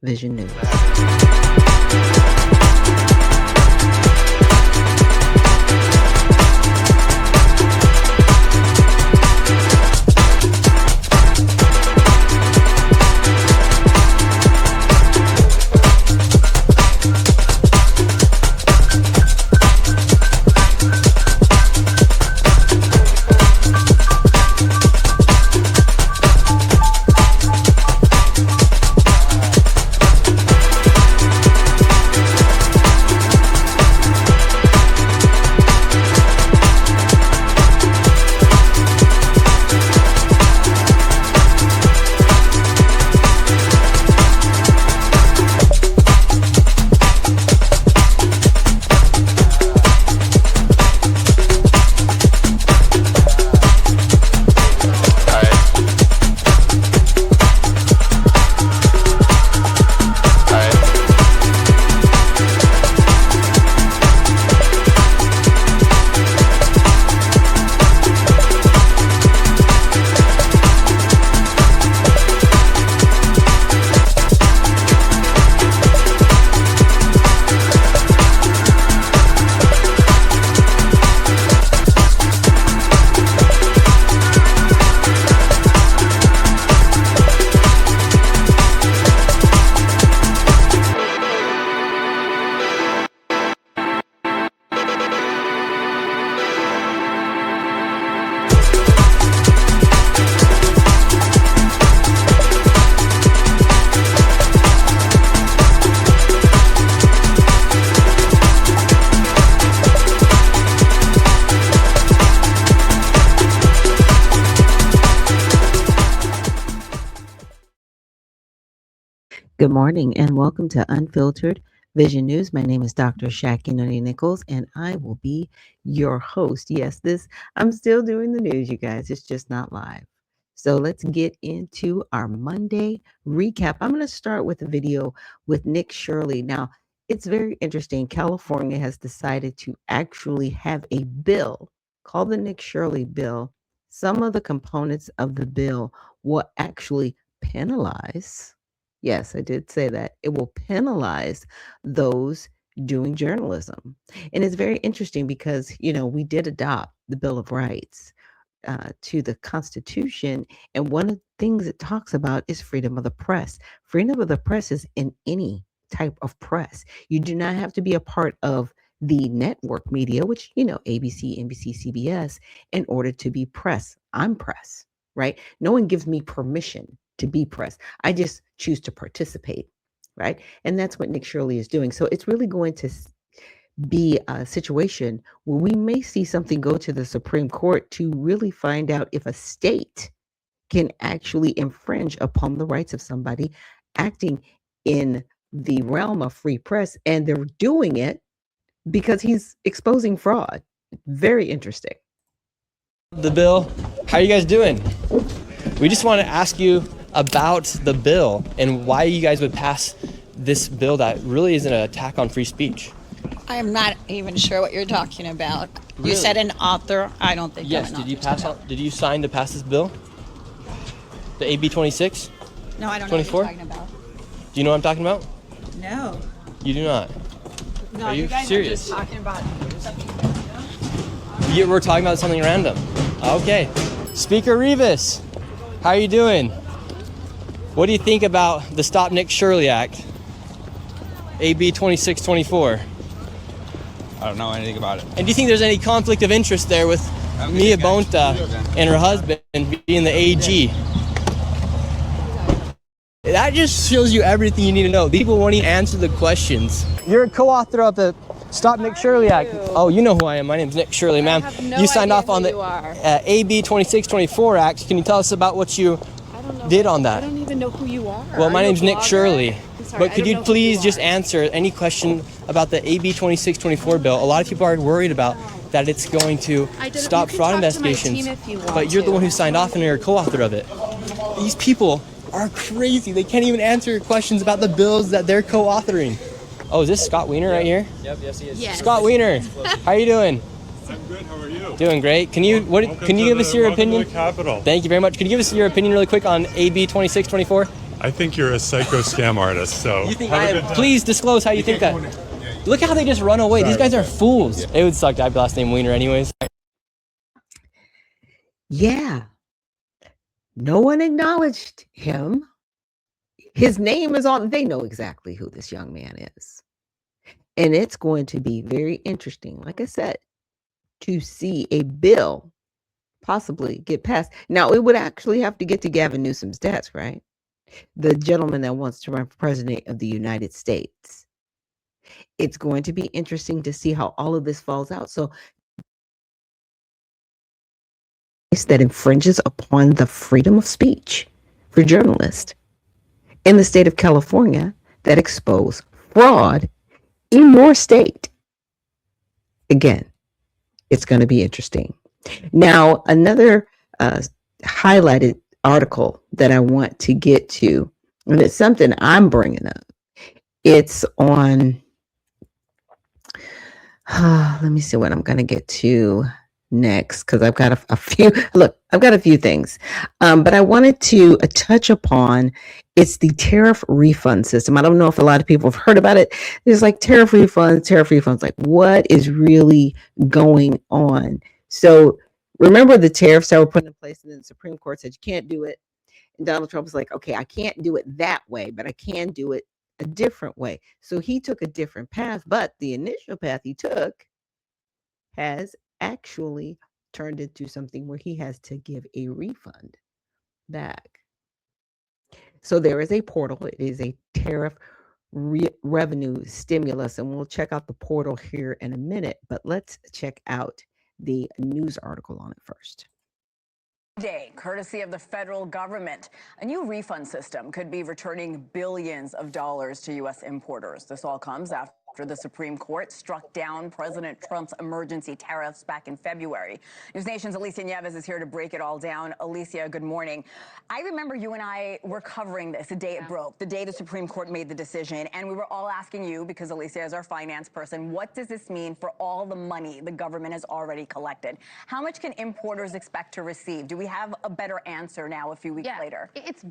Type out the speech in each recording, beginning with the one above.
Vision News. Good morning and welcome to Unfiltered Vision News. My name is Dr. Shirley Nichols and I will be your host. Yes, I'm still doing the news, you guys. It's just not live. So let's get into our Monday recap. I'm going to start with a video with Shirley. Now, it's very interesting. California has decided to actually have a bill called the Shirley bill. Some of the components of the bill will actually penalize. Yes, I did say that. It will penalize those doing journalism. And it's very interesting because, we did adopt the Bill of Rights to the Constitution. And one of the things it talks about is freedom of the press. Freedom of the press is in any type of press. You do not have to be a part of the network media, which, ABC, NBC, CBS, in order to be press. I'm press, right? No one gives me permission to be press. I just choose to participate, right? And that's what Shirley is doing. So it's really going to be a situation where we may see something go to the Supreme Court to really find out if a state can actually infringe upon the rights of somebody acting in the realm of free press. And they're doing it because he's exposing fraud. Very interesting. The bill, how are you guys doing? We just want to ask you about the bill and why you guys would pass this bill that really is an attack on free speech. I am not even sure what you're talking about. Really? You said an author. I don't think. Yes. Did you sign to pass this bill? The AB 26? No, I don't 24? know what you're talking about. Do you know what I'm talking about? No. You do not. No, are you guys serious? Are just talking about something. We're talking about something random. Okay. Speaker 𝗵𝗧, how are you doing? What do you think about the Stop Shirley Act, AB 2624? I don't know anything about it. And do you think there's any conflict of interest there with 𝗵𝗬𝗦𝗀 and her husband being the AG? That just shows you everything you need to know. People won't even answer the questions. You're a co-author of the Stop Shirley Act. Oh, you know who I am. My name's Shirley, ma'am. You signed off on the AB 2624 Act. Can you tell us about what you did on that? I don't even know who you are. Well, my name's Shirley. But could you please just answer any question about the AB 2624 bill? A lot of people are worried about that it's going to stop fraud investigations. But you're the one who signed off and you're a co-author of it. These people are crazy. They can't even answer questions about the bills that they're co-authoring. Oh, is this Scott Wiener right here? Yep, yes he is. Yes. Scott Wiener, how are you doing? I'm good. How are you? Doing great. Can you give us your opinion? Capitol. Thank you very much. Can you give us your opinion really quick on AB 2624 I think you're a psycho scam artist. So You think I am? Please disclose how you think that. Look how they just run away. These guys are fools. It would suck to have last name Wiener anyways. Yeah. No one acknowledged him. His name is on. They know exactly who this young man is. And it's going to be very interesting, like I said, to see a bill possibly get passed. Now, it would actually have to get to Gavin Newsom's desk, right? The gentleman that wants to run for president of the United States. It's going to be interesting to see how all of this falls out. So that infringes upon the freedom of speech for journalists in the state of California that expose fraud in your state. Again, it's going to be interesting. Now, another highlighted article that I want to get to, and it's something I'm bringing up. It's on, let me see what I'm going to get to next, because I've got a few, look, I've got a few things, but I wanted to touch upon, it's the tariff refund system. I don't know if a lot of people have heard about it. There's like tariff refunds, like what is really going on? So remember the tariffs that were put in place, and then the Supreme Court said you can't do it. And Donald Trump was like, okay, I can't do it that way, but I can do it a different way. So he took a different path, but the initial path he took has actually turned into something where he has to give a refund back. So there is a portal. It is a tariff revenue stimulus, and we'll check out the portal here in a minute, but let's check out the news article on it first. Today, courtesy of the federal government, a new refund system could be returning billions of dollars to U.S. importers. This all comes after the Supreme Court struck down President Trump's emergency tariffs back in February. News Nation's Alicia Nieves is here to break it all down. Alicia, good morning. I remember you and I were covering this the day it broke, the day the Supreme Court made the decision, and we were all asking you, because Alicia is our finance person, what does this mean for all the money the government has already collected? How much can importers expect to receive? Do we have a better answer now a few weeks later? It's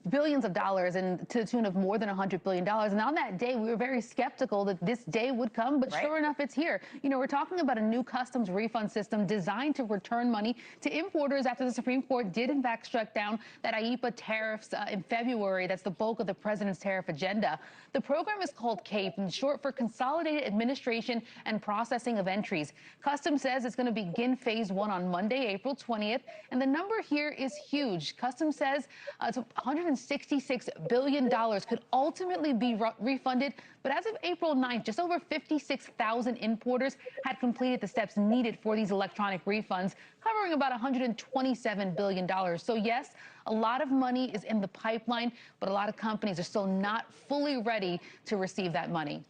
billions of dollars, and to the tune of more than $100 billion. And on that day, we were very skeptical that this day would come, but sure enough, it's here. You know, we're talking about a new customs refund system designed to return money to importers after the Supreme Court did in fact struck down that IEEPA tariffs in February. That's the bulk of the president's tariff agenda. The program is called CAPE, in short for Consolidated Administration and Processing of Entries. Customs says it's going to begin phase 1 on Monday, April 20th, and the number here is huge. Customs says it's $166 billion could ultimately be refunded, but as of April 9th, just over 56,000 importers had completed the steps needed for these electronic refunds, covering about $127 billion. So yes, a lot of money is in the pipeline, but a lot of companies are still not fully ready to receive that money.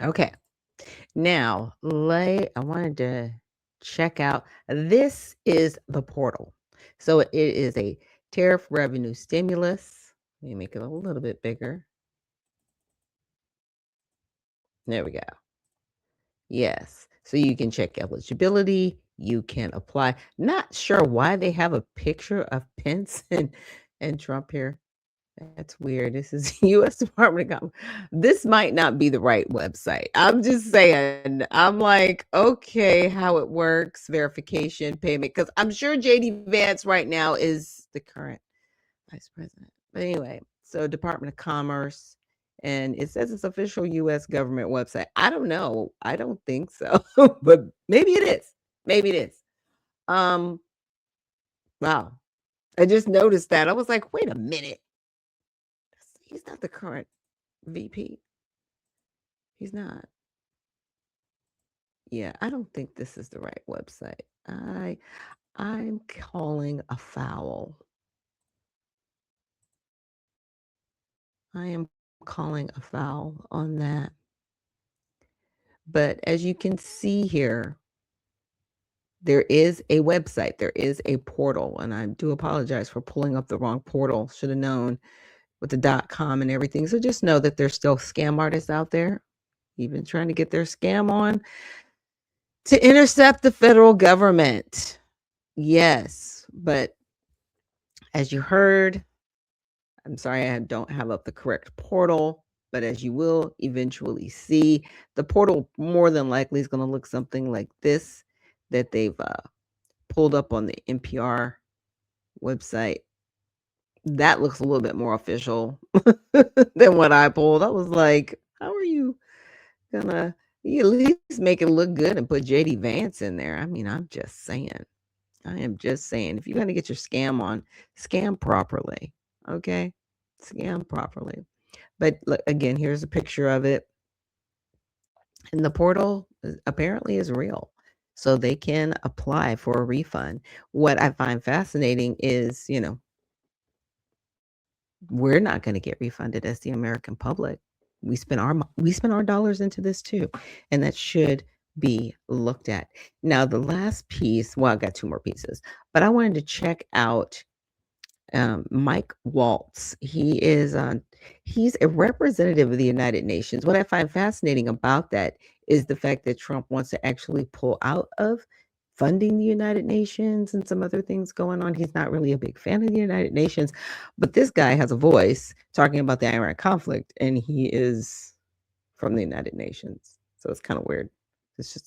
Okay. Now, I wanted to check out, this is the portal. So it is a tariff revenue stimulus. Let me make it a little bit bigger. There we go. Yes. So you can check eligibility. You can apply. Not sure why they have a picture of Pence and Trump here. That's weird. This is U.S. Department of Commerce. This might not be the right website. I'm just saying. I'm like, okay, how it works, verification, payment, because I'm sure J.D. Vance right now is the current vice president. But anyway, so Department of Commerce, and it says it's official U.S. government website. I don't know. I don't think so, but maybe it is. Maybe it is. Wow. I just noticed that. I was like, wait a minute. He's not the current VP. He's not. Yeah, I don't think this is the right website. I'm calling a foul. I am calling a foul on that. But as you can see here, there is a website, there is a portal, and I do apologize for pulling up the wrong portal. Should have known with the .com and everything. So just know that there's still scam artists out there, even trying to get their scam on to intercept the federal government. Yes, but as you heard, I'm sorry I don't have up the correct portal, but as you will eventually see, the portal more than likely is going to look something like this that they've pulled up on the NPR website. That looks a little bit more official than what I pulled. I was like, how are you gonna at least make it look good and put JD Vance in there? I mean, I'm just saying. I am just saying, if you're gonna get your scam on, scam properly. Okay? Scam properly. But look, again, here's a picture of it. And the portal apparently is real. So they can apply for a refund. What I find fascinating is, we're not going to get refunded as the American public. We spend our dollars into this too, and that should be looked at. Now, the last piece, well, I got two more pieces, but I wanted to check out Mike Waltz. He's a representative of the United Nations. What I find fascinating about that is the fact that Trump wants to actually pull out of funding the United Nations and some other things going on. He's not really a big fan of the United Nations, but this guy has a voice talking about the Iran conflict, and he is from the United Nations. So it's kind of weird. It's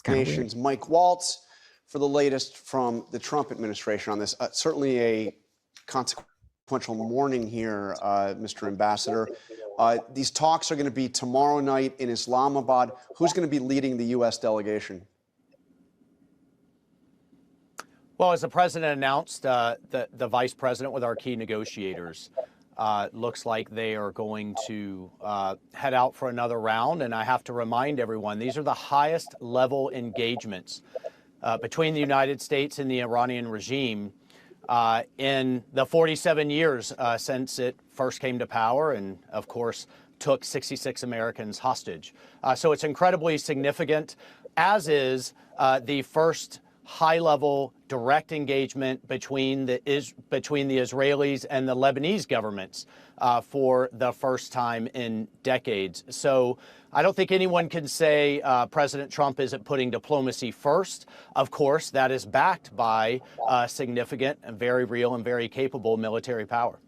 kind of weird. Mike Waltz for the latest from the Trump administration on this. Certainly a consequential morning here, Mr. Ambassador. These talks are going to be tomorrow night in Islamabad. Who's going to be leading the U.S. delegation? Well, as the president announced, the vice president with our key negotiators looks like they are going to head out for another round. And I have to remind everyone, these are the highest level engagements between the United States and the Iranian regime in the 47 years since it first came to power and, of course, took 66 Americans hostage. So it's incredibly significant, as is the first high-level direct engagement between the Israelis and the Lebanese governments for the first time in decades. So I don't think anyone can say President Trump isn't putting diplomacy first. Of course, that is backed by significant and very real and very capable military power.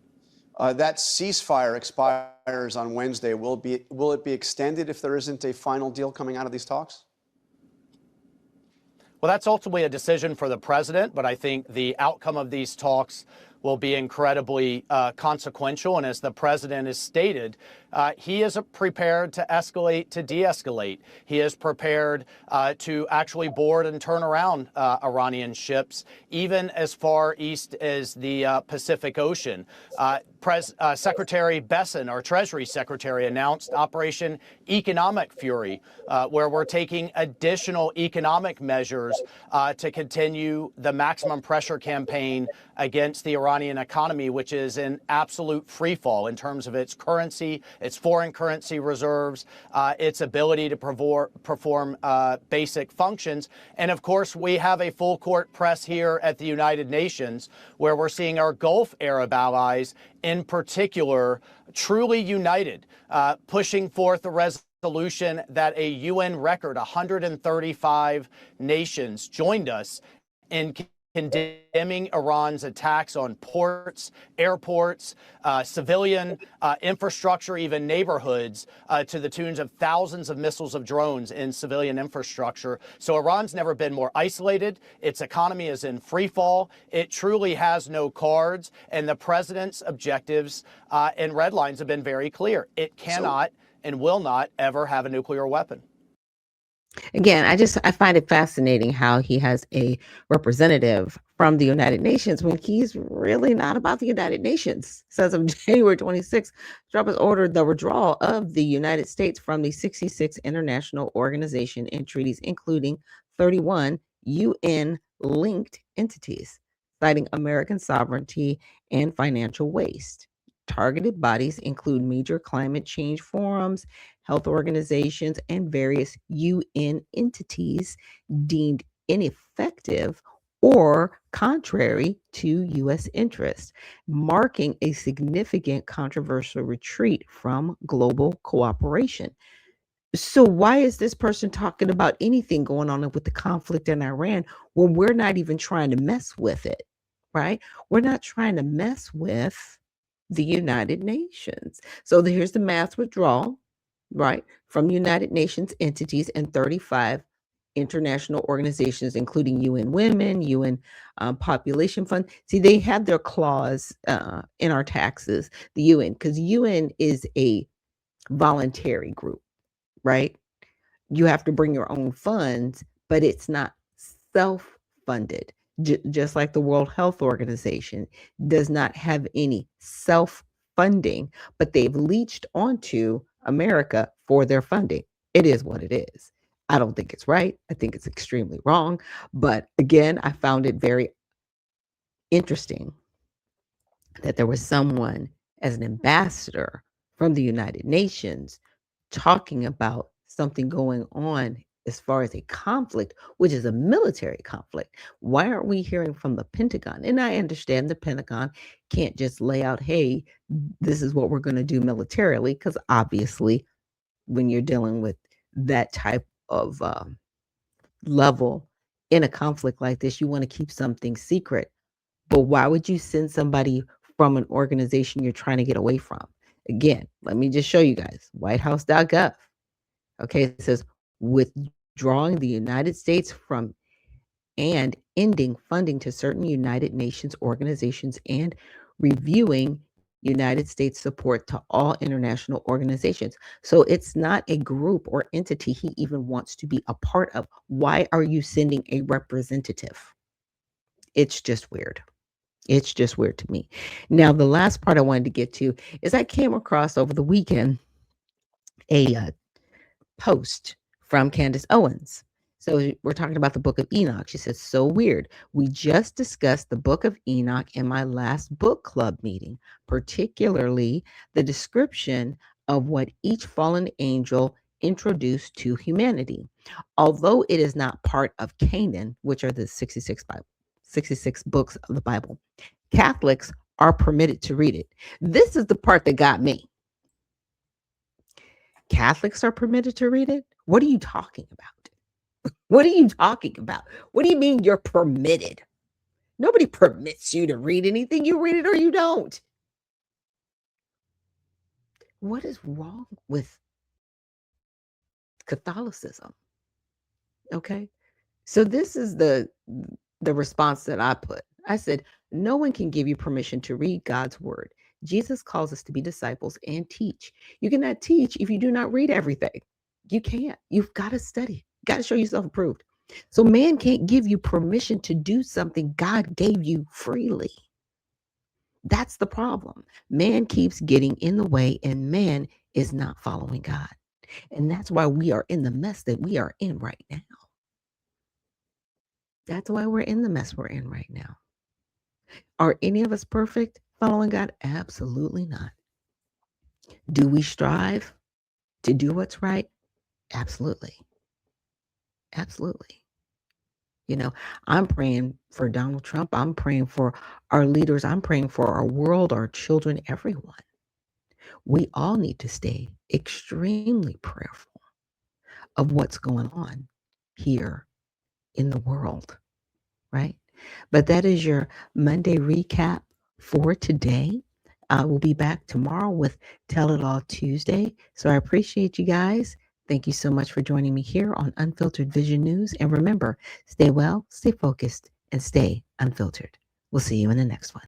That ceasefire expires on Wednesday. Will it be extended if there isn't a final deal coming out of these talks? Well, that's ultimately a decision for the president, but I think the outcome of these talks will be incredibly consequential. And as the president has stated, he is prepared to escalate, to de-escalate. He is prepared to actually board and turn around Iranian ships, even as far east as the Pacific Ocean. Secretary Bessent, our Treasury Secretary, announced Operation Economic Fury, where we're taking additional economic measures to continue the maximum pressure campaign against the Iranian economy, which is in absolute free fall in terms of its currency, its foreign currency reserves, its ability to perform basic functions. And of course, we have a full court press here at the United Nations, where we're seeing our Gulf Arab allies in particular truly united, pushing forth a resolution that a UN record 135 nations joined us in condemning Iran's attacks on ports, airports, civilian infrastructure, even neighborhoods, to the tunes of thousands of missiles of drones in civilian infrastructure. So Iran's never been more isolated. Its economy is in free fall. It truly has no cards. And the president's objectives and red lines have been very clear. It cannot and will not ever have a nuclear weapon. Again, I find it fascinating how he has a representative from the United Nations when he's really not about the United Nations. Says of January 26th, Trump has ordered the withdrawal of the United States from the 66 international organization and treaties, including 31 UN-linked entities, citing American sovereignty and financial waste. Targeted bodies include major climate change forums, health organizations, and various UN entities deemed ineffective or contrary to U.S. interests, marking a significant controversial retreat from global cooperation. So why is this person talking about anything going on with the conflict in Iran when we're not even trying to mess with it, right? We're not trying to mess with the United Nations. So here's the mass withdrawal, right, from United Nations entities and 35 international organizations, including UN Women, UN Population Fund. See, they have their clause in our taxes, the UN, because UN is a voluntary group, right? You have to bring your own funds, but it's not self-funded. Just like the World Health Organization does not have any self-funding, but they've leached onto America for their funding. It is what it is. I don't think it's right. I think it's extremely wrong. But again, I found it very interesting that there was someone as an ambassador from the United Nations talking about something going on as far as a conflict, which is a military conflict. Why aren't we hearing from the Pentagon? And I understand the Pentagon can't just lay out, hey, this is what we're going to do militarily, because obviously when you're dealing with that type of level in a conflict like this, you want to keep something secret. But why would you send somebody from an organization you're trying to get away from? Again, let me just show you guys, whitehouse.gov. Okay, it says withdrawing the United States from and ending funding to certain United Nations organizations and reviewing United States support to all international organizations. So it's not a group or entity he even wants to be a part of. Why are you sending a representative? It's just weird. It's just weird to me. Now, the last part I wanted to get to is I came across over the weekend a post from Candace Owens. So we're talking about the book of Enoch. She says, so weird. We just discussed the book of Enoch in my last book club meeting, particularly the description of what each fallen angel introduced to humanity. Although it is not part of Canaan, which are the 66 books of the Bible, Catholics are permitted to read it. This is the part that got me. Catholics are permitted to read it? What are you talking about? What are you talking about? What do you mean you're permitted? Nobody permits you to read anything. You read it or you don't. What is wrong with Catholicism? Okay. So this is the response that I put. I said, no one can give you permission to read God's word. Jesus calls us to be disciples and teach. You cannot teach if you do not read everything. You can't. You've got to study. Got to show yourself approved. So man can't give you permission to do something God gave you freely. That's the problem. Man keeps getting in the way and man is not following God. And that's why we are in the mess that we are in right now. That's why we're in the mess we're in right now. Are any of us perfect following God? Absolutely not. Do we strive to do what's right? Absolutely. Absolutely. You know, I'm praying for Donald Trump. I'm praying for our leaders. I'm praying for our world, our children, everyone. We all need to stay extremely prayerful of what's going on here in the world, right? But that is your Monday recap for today. I will be back tomorrow with Tell It All Tuesday. So I appreciate you guys. Thank you so much for joining me here on Unfiltered Vision News. And remember, stay well, stay focused, and stay unfiltered. We'll see you in the next one.